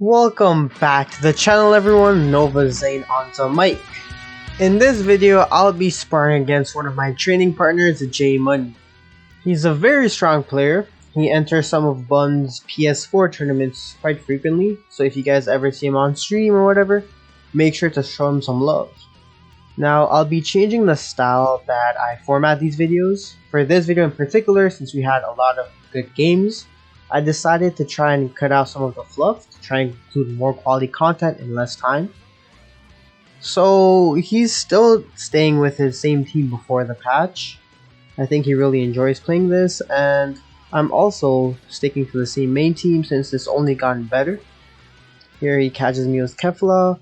Welcome back to the channel everyone, NovaZayn onto mic. In this video, I'll be sparring against one of my training partners, JaeMoney. He's a very strong player. He enters some of Bun's PS4 tournaments quite frequently, so if you guys ever see him on stream or whatever, make sure to show him some love. Now, I'll be changing the style that I format these videos. For this video in particular, since we had a lot of good games, I decided to try and cut out some of the fluff to try and include more quality content in less time. So he's still staying with his same team before the patch. I think he really enjoys playing this, and I'm also sticking to the same main team since it's only gotten better. Here he catches me with Kefla,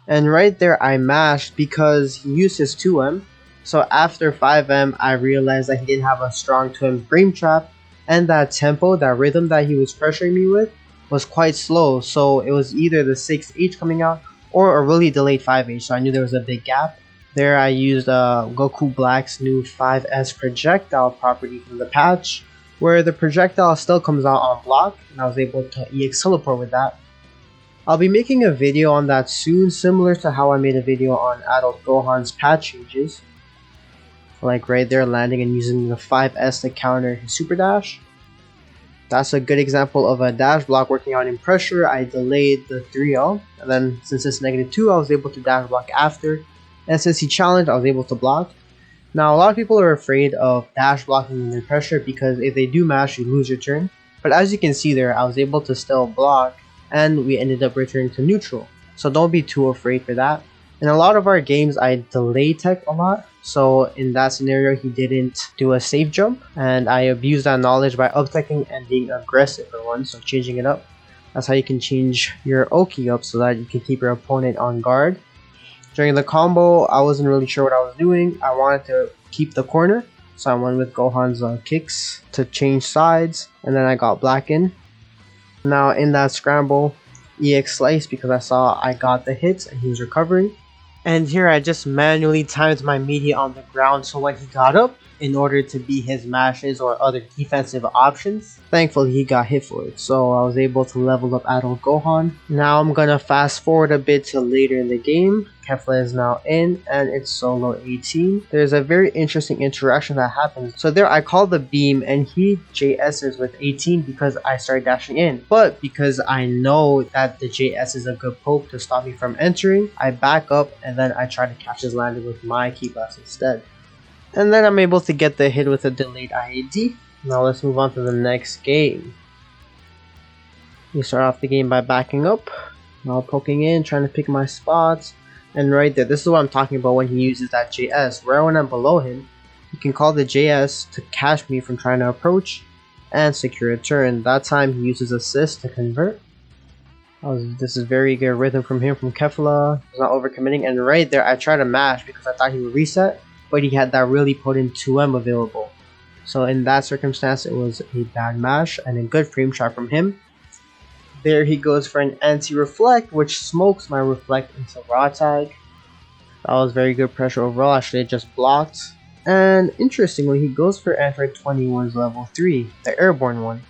and right there I mashed because he used his 2M. So after 5M I realized that he didn't have a strong 2M frame trap, and that tempo, that rhythm that he was pressuring me with was quite slow, so it was either the 6H coming out or a really delayed 5H, so I knew there was a big gap. There I used Goku Black's new 5S projectile property from the patch, where the projectile still comes out on block, and I was able to EX teleport with that. I'll be making a video on that soon, similar to how I made a video on Adult Gohan's patch changes. Like right there, landing and using the 5S to counter his super dash. That's a good example of a dash block working out in pressure. I delayed the 3L, and then since it's -2, I was able to dash block after. And since he challenged, I was able to block. Now, a lot of people are afraid of dash blocking in their pressure because if they do mash, you lose your turn. But as you can see there, I was able to still block, and we ended up returning to neutral. So don't be too afraid for that. In a lot of our games, I delay tech a lot. So in that scenario, he didn't do a safe jump, and I abused that knowledge by up-teching and being aggressive for once, so changing it up. That's how you can change your Oki up so that you can keep your opponent on guard. During the combo, I wasn't really sure what I was doing. I wanted to keep the corner, so I went with Gohan's kicks to change sides, and then I got black in. Now in that scramble, EX slice because I saw I got the hits and he was recovering. And here I just manually timed my media on the ground so when he got up, in order to beat his mashes or other defensive options, thankfully he got hit for it, so I was able to level up Adult Gohan. Now I'm gonna fast forward a bit to later in the game. Kefla is now in and it's solo 18. There's a very interesting interaction that happens. So there I call the beam and he JS's with 18 because I started dashing in. But because I know that the JS is a good poke to stop me from entering, I back up and then I try to catch his landing with my key blast instead. And then I'm able to get the hit with a delayed IAD. Now let's move on to the next game. We start off the game by backing up. Now poking in, trying to pick my spots. And right there, this is what I'm talking about when he uses that JS. Right when I'm below him, he can call the JS to catch me from trying to approach and secure a turn. That time he uses assist to convert. This is very good rhythm from him, from Kefla. He's not overcommitting. And right there, I tried to mash because I thought he would reset, but he had that really potent 2M available. So in that circumstance, it was a bad mash and a good frame shot from him. There he goes for an anti-reflect, which smokes my reflect into raw tag. That was very good pressure overall. I should have just blocked. And interestingly, he goes for Android 21's level 3, the airborne one.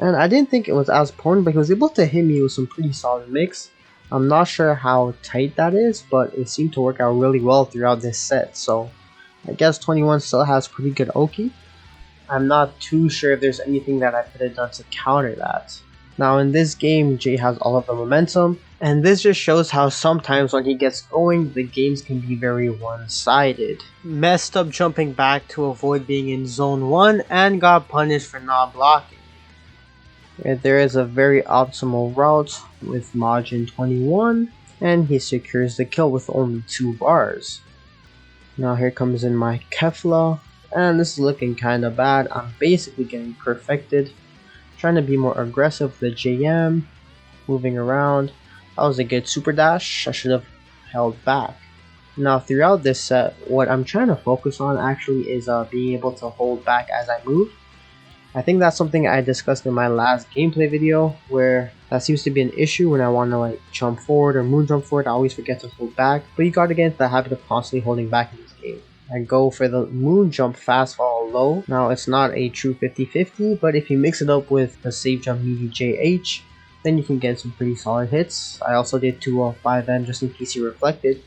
And I didn't think it was as potent, but he was able to hit me with some pretty solid mix. I'm not sure how tight that is, but it seemed to work out really well throughout this set, so I guess 21 still has pretty good Oki. I'm not too sure if there's anything that I could have done to counter that. Now in this game, Jay has all of the momentum, and this just shows how sometimes when he gets going, the games can be very one-sided. Messed up jumping back to avoid being in zone 1 and got punished for not blocking. There is a very optimal route with Majin 21, and he secures the kill with only 2 bars. Now here comes in my Kefla, and this is looking kinda bad. I'm basically getting perfected. Trying to be more aggressive with the JM, moving around. That was a good super dash. I should have held back. Now throughout this set, what I'm trying to focus on actually is being able to hold back as I move. I think that's something I discussed in my last gameplay video, where that seems to be an issue when I want to like jump forward or moon jump forward. I always forget to hold back, but you gotta get into the habit of constantly holding back in this game. I go for the moon jump fast fall low. Now it's not a true 50-50, but if you mix it up with the safe jump meaty JH, then you can get some pretty solid hits. I also did 2 of 5M just in case he reflected,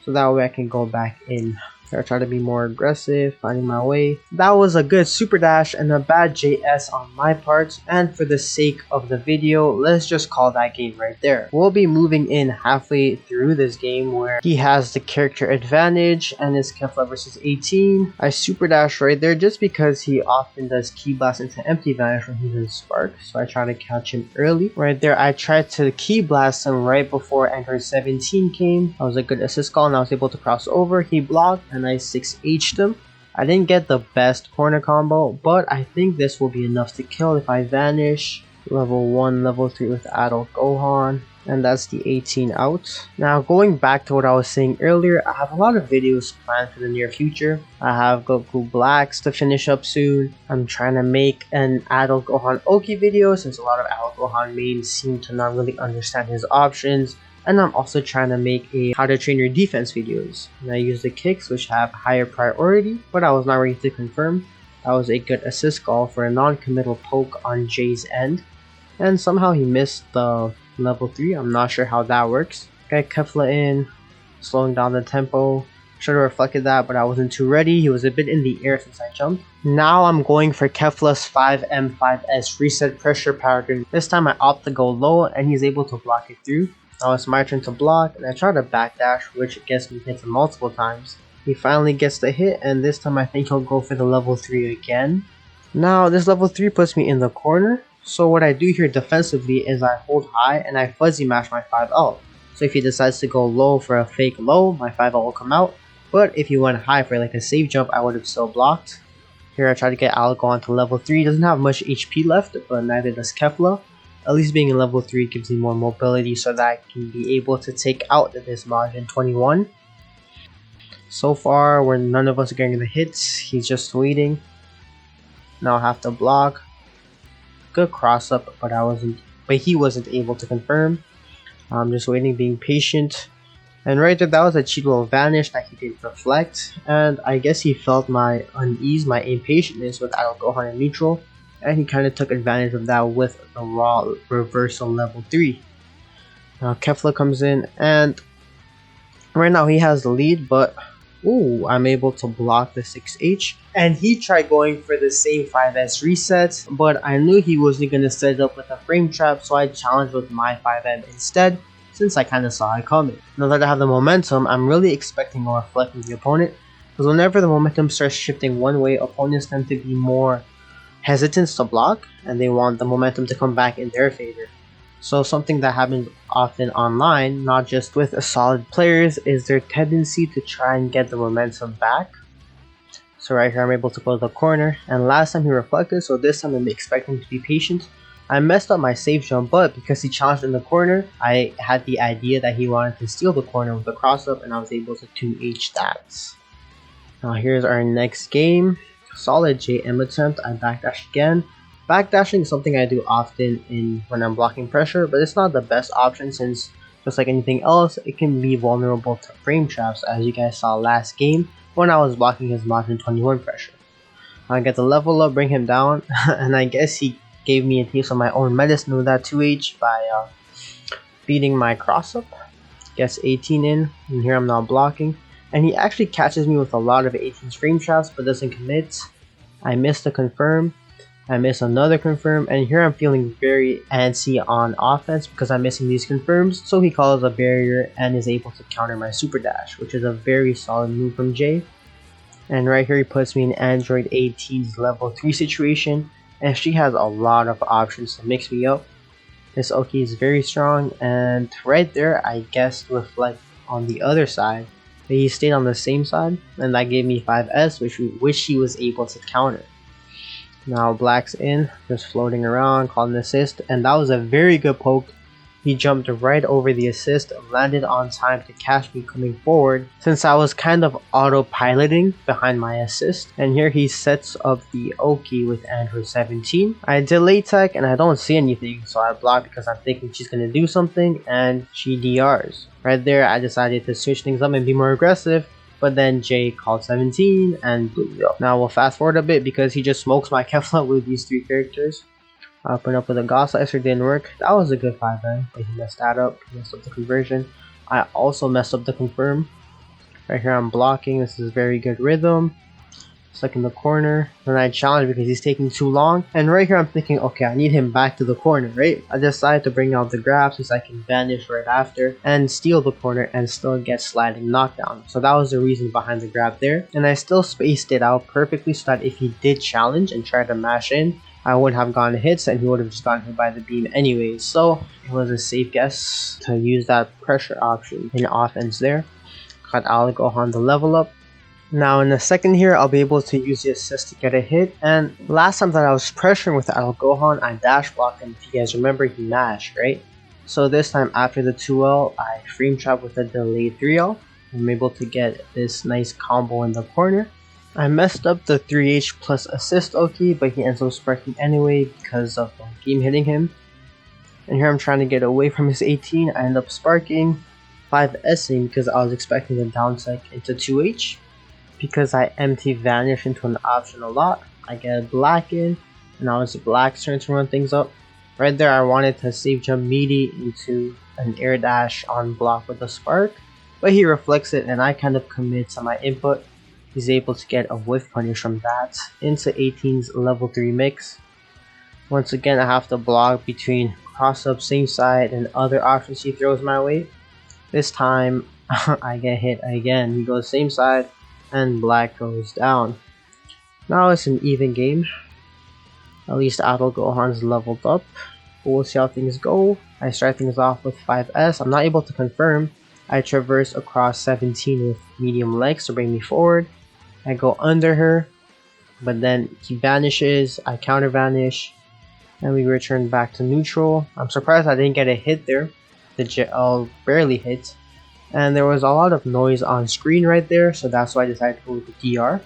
so that way I can go back in. I try to be more aggressive, finding my way. That was a good super dash and a bad JS on my part, and for the sake of the video, let's just call that game right there. We'll be moving in halfway through this game where he has the character advantage and it's Kefla versus 18. I super dash right there just because he often does key blast into empty vanish when he's in spark, so I try to catch him early. Right there I tried to key blast him right before Android 17 came. That was a good assist call and I was able to cross over. He blocked and I 6H'd him. I didn't get the best corner combo, but I think this will be enough to kill if I vanish. Level 1, level 3 with adult Gohan, and that's the 18 out. Now going back to what I was saying earlier, I have a lot of videos planned for the near future. I have Goku Blacks to finish up soon. I'm trying to make an adult Gohan Oki video since a lot of adult Gohan mains seem to not really understand his options. And I'm also trying to make a how to train your defense videos. And I use the kicks which have higher priority, but I was not ready to confirm. That was a good assist call for a non-committal poke on Jay's end. And somehow he missed the level 3, I'm not sure how that works. Got Kefla in, slowing down the tempo. Should have reflected that, but I wasn't too ready. He was a bit in the air since I jumped. Now I'm going for Kefla's 5M5S reset pressure pattern. This time I opt to go low and he's able to block it through. Now it's my turn to block, and I try to backdash, which gets me hit multiple times. He finally gets the hit, and this time I think he'll go for the level 3 again. Now this level 3 puts me in the corner, so what I do here defensively is I hold high and I fuzzy mash my 5L. So if he decides to go low for a fake low, my 5L will come out, but if he went high for like a safe jump, I would have still blocked. Here I try to get Algo onto level 3, he doesn't have much HP left, but neither does Kefla. At least being in level 3 gives me more mobility so that I can be able to take out the Dismod in 21. So far, where none of us are getting the hits, he's just waiting. Now I have to block. Good cross up, but he wasn't able to confirm. I'm just waiting, being patient. And right there, that was a cheat will vanish that he didn't reflect. And I guess he felt my unease, my impatientness with Adult Gohan in neutral. And he kind of took advantage of that with the raw reversal level 3. Now Kefla comes in and right now he has the lead, but ooh, I'm able to block the 6H. And he tried going for the same 5S reset, but I knew he wasn't going to set it up with a frame trap, so I challenged with my 5M instead, since I kind of saw it coming. Now that I have the momentum, I'm really expecting a reflect from the opponent, because whenever the momentum starts shifting one way, opponents tend to be more hesitant to block, and they want the momentum to come back in their favor. So something that happens often online, not just with solid players, is their tendency to try and get the momentum back. So right here I'm able to go to the corner, and last time he reflected, so this time I'm expecting to be patient. I messed up my safe jump, but because he challenged in the corner, I had the idea that he wanted to steal the corner with a cross up, and I was able to 2H that. Now here's our next game. Solid JM attempt, I backdash again. Backdashing is something I do often when I'm blocking pressure, but it's not the best option since, just like anything else, it can be vulnerable to frame traps, as you guys saw last game when I was blocking his Majin 21 pressure. I get the level up, bring him down, and I guess he gave me a taste of my own medicine with that 2H by beating my cross up. Gets 18 in, and here I'm now blocking. And he actually catches me with a lot of 18's frame traps but doesn't commit. I missed a confirm. I miss another confirm, and here I'm feeling very antsy on offense because I'm missing these confirms, so he calls a barrier and is able to counter my super dash, which is a very solid move from Jay. And right here he puts me in Android 18's level 3 situation, and she has a lot of options to mix me up. This Oki is very strong, and right there I guessed reflect on the other side, but he stayed on the same side, and that gave me 5S, which he was able to counter. Now Black's in, just floating around, called an assist, and that was a very good poke. He jumped right over the assist, landed on time to catch me coming forward, since I was kind of autopiloting behind my assist. And here he sets up the Oki with Android 17. I delay tech and I don't see anything, so I block because I'm thinking she's gonna do something, and she DRs. Right there I decided to switch things up and be more aggressive. But then Jay called 17 and blew me up. Now we'll fast forward a bit because he just smokes my Kefla with these 3 characters. I opened up with a Gauss Slicer, didn't work. That was a good 5N, but he messed that up. He messed up the conversion. I also messed up the confirm. Right here I'm blocking. This is very good rhythm. Stuck in the corner. Then I challenge because he's taking too long. And right here I'm thinking, okay, I need him back to the corner, right? I decided to bring out the grab since I can vanish right after and steal the corner and still get sliding knockdown. So that was the reason behind the grab there. And I still spaced it out perfectly so that if he did challenge and try to mash in, I wouldn't have gotten hits and he would have just gotten hit by the beam anyways. So it was a safe guess to use that pressure option in offense there. Got Gohan the level up. Now in a second here, I'll be able to use the assist to get a hit. And last time that I was pressuring with Gohan, I dash blocked him. If you guys remember, he mashed, right? So this time after the 2L, I frame trap with a delayed 3L. I'm able to get this nice combo in the corner. I messed up the 3H plus assist Oki, but he ends up sparking anyway because of the game hitting him. And here I'm trying to get away from his 18. I end up sparking 5S'ing because I was expecting the down sec into 2H. Because I empty vanish into an option a lot, I get black in, and now it's black's turn to run things up. Right there I wanted to save jump meaty into an air dash on block with a spark, but he reflects it and I kind of commit to my input. He's able to get a whiff punish from that into 18's level 3 mix. Once again I have to block between cross up same side and other options he throws my way. This time I get hit again. He goes same side and black goes down. Now it's an even game. At least Gohan's leveled up. But we'll see how things go. I start things off with 5S. I'm not able to confirm. I traverse across 17 with medium legs to bring me forward. I go under her, but then he vanishes. I counter vanish, and we return back to neutral. I'm surprised I didn't get a hit there. The JL barely hit. And there was a lot of noise on screen right there, so that's why I decided to go with the DR.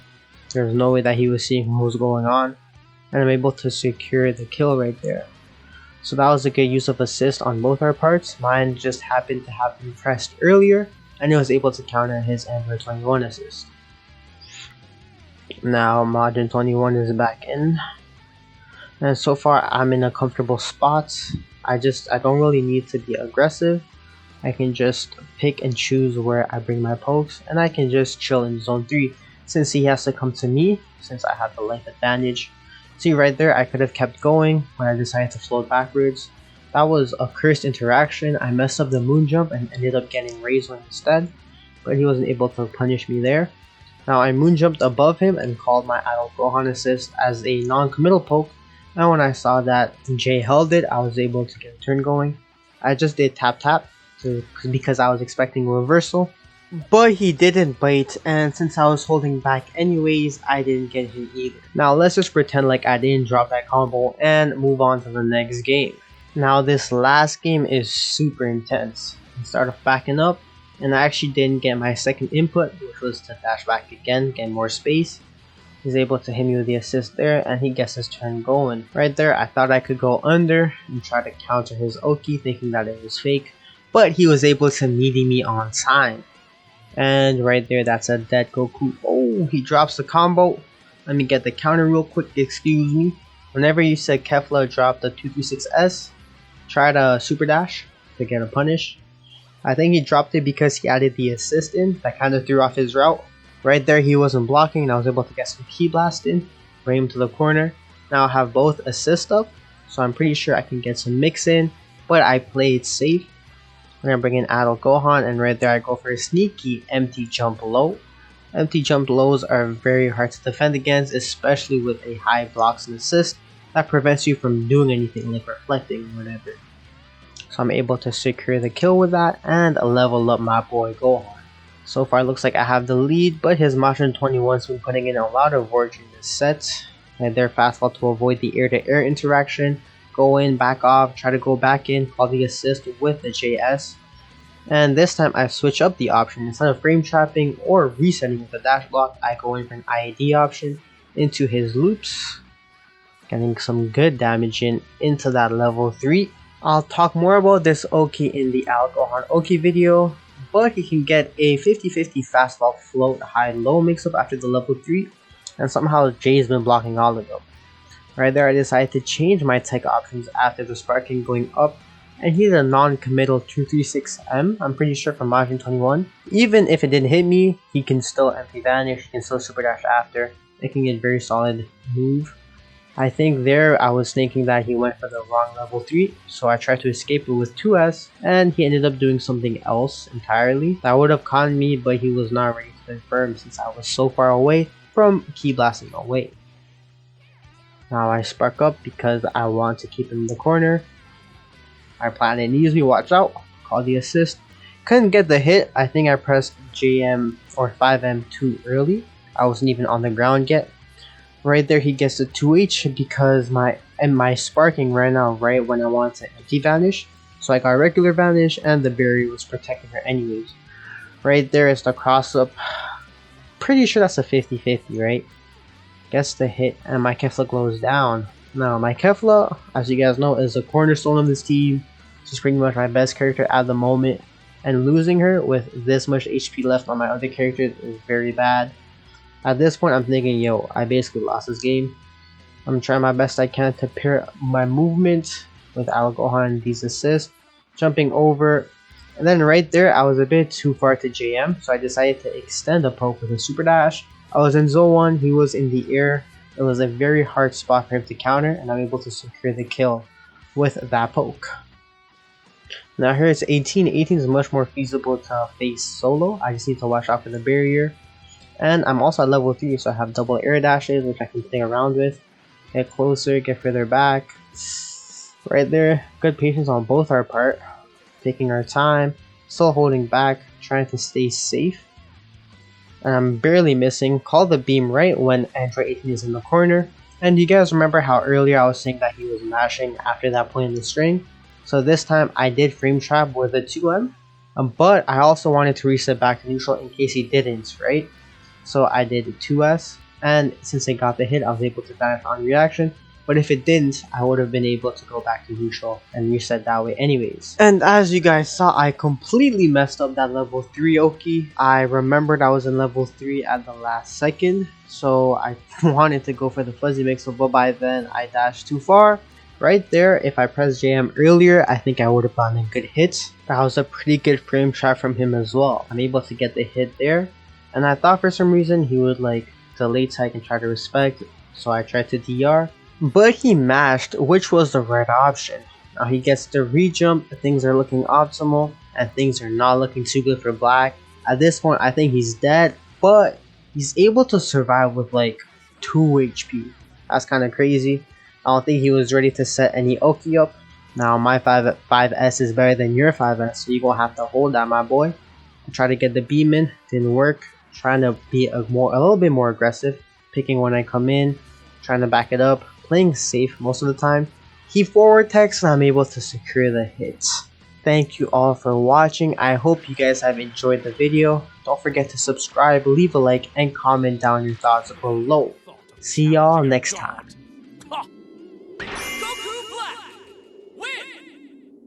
There's no way that he was seeing what was going on, and I'm able to secure the kill right there. So that was a good use of assist on both our parts. Mine just happened to have been pressed earlier, and it was able to counter his Android 21 assist. Now Modern 21 is back in, and so far I'm in a comfortable spot. I don't really need to be aggressive. I can just pick and choose where I bring my pokes, and I can just chill in zone 3 since he has to come to me since I have the length advantage. See right there, I could have kept going, but I decided to float backwards. That was a cursed interaction. I messed up the moon jump and ended up getting raised instead, but he wasn't able to punish me there. Now I moon jumped above him and called my Idol Gohan assist as a non-committal poke, and when I saw that Jay held it, I was able to get a turn going. I just did tap tap because I was expecting reversal, but he didn't bite, and since I was holding back anyways, I didn't get him either. Now let's just pretend like I didn't drop that combo and move on to the next game. Now this last game is super intense. I started off backing up, and I actually didn't get my second input, which was to dash back again, get more space. He's able to hit me with the assist there, and he gets his turn going. Right there, I thought I could go under and try to counter his Oki, thinking that it was fake, but he was able to meaty me on time. And right there, that's a dead Goku. Oh, he drops the combo. Let me get the counter real quick, excuse me. Whenever you said Kefla dropped the 236S, try to super dash to get a punish. I think he dropped it because he added the assist in, that kind of threw off his route. Right there, he wasn't blocking, and I was able to get some key blast in, bring him to the corner. Now I have both assist up, so I'm pretty sure I can get some mix in, but I played safe. I'm gonna bring in Idol Gohan, and right there I go for a sneaky empty jump low. Empty jump lows are very hard to defend against, especially with a high blocks and assist that prevents you from doing anything like reflecting or whatever. So I'm able to secure the kill with that and level up my boy Gohan. So far it looks like I have the lead, but his Majin 21's been putting in a lot of work in this set. And they're fastball to avoid the air-to-air interaction. Go in, back off, try to go back in, call the assist with the JS. And this time I switch up the option. Instead of frame trapping or resetting with the dash block, I go in for an IAD option into his loops. Getting some good damage into that level 3. I'll talk more about this Oki in the Gohan Oki video, but he can get a 50-50 fastball float high-low mix-up after the level 3, and somehow Jay's been blocking all of them. Right there, I decided to change my tech options after the sparking going up, and he did a non-committal 236M, I'm pretty sure, from Majin 21. Even if it didn't hit me, he can still empty vanish, he can still super dash after, making it a very solid move. I think there I was thinking that he went for the wrong level 3, so I tried to escape it with 2S, and he ended up doing something else entirely. That would have conned me, but he was not ready to confirm since I was so far away from key blasting away. Now I spark up because I want to keep him in the corner. I plan it easily, watch out, call the assist. Couldn't get the hit, I think I pressed JM or 5M too early. I wasn't even on the ground yet. Right there he gets the 2H because my sparking ran out right when I wanted to empty vanish. So I got regular vanish and the barrier was protecting her anyways. Right there is the cross up. Pretty sure that's a 50-50, right? Gets the hit and my Kefla glows down. Now my Kefla, as you guys know, is the cornerstone of this team. She's pretty much my best character at the moment. And losing her with this much HP left on my other characters is very bad. At this point, I'm thinking, yo, I basically lost this game. I'm trying my best I can to pair my movement with Al Gohan, these assists, jumping over. And then right there, I was a bit too far to JM, so I decided to extend the poke with a super dash. I was in zone 1, he was in the air. It was a very hard spot for him to counter, and I'm able to secure the kill with that poke. Now here it's 18. 18 is much more feasible to face solo. I just need to watch out for the barrier. And I'm also at level 3, so I have double air dashes, which I can play around with. Get closer, get further back. Right there, good patience on both our part. Taking our time, still holding back, trying to stay safe. And I'm barely missing. Call the beam right when Android 18 is in the corner. And you guys remember how earlier I was saying that he was mashing after that point in the string? So this time I did frame trap with a 2M. But I also wanted to reset back to neutral in case he didn't, right? So I did 2S, and since it got the hit, I was able to vanish on reaction. But if it didn't, I would have been able to go back to neutral and reset that way anyways. And as you guys saw, I completely messed up that level 3 Oki. I remembered I was in level 3 at the last second, so I wanted to go for the fuzzy mixer, but by then I dashed too far. Right there, if I pressed JM earlier, I think I would have gotten a good hit. That was a pretty good frame trap from him as well. I'm able to get the hit there. And I thought for some reason he would like delay tech and try to respect, so I tried to DR. But he mashed, which was the right option. Now he gets the re-jump, things are looking optimal, and things are not looking too good for Black. At this point I think he's dead, but he's able to survive with like 2 HP. That's kind of crazy. I don't think he was ready to set any Oki up. Now my 5S is better than your 5S, so you're gonna have to hold that, my boy. I tried to get the beam in, didn't work. Trying to be a little bit more aggressive, picking when I come in, trying to back it up, playing safe most of the time. He forward techs and I'm able to secure the hits. Thank you all for watching. I hope you guys have enjoyed the video. Don't forget to subscribe, leave a like, and comment down your thoughts below. See y'all next time.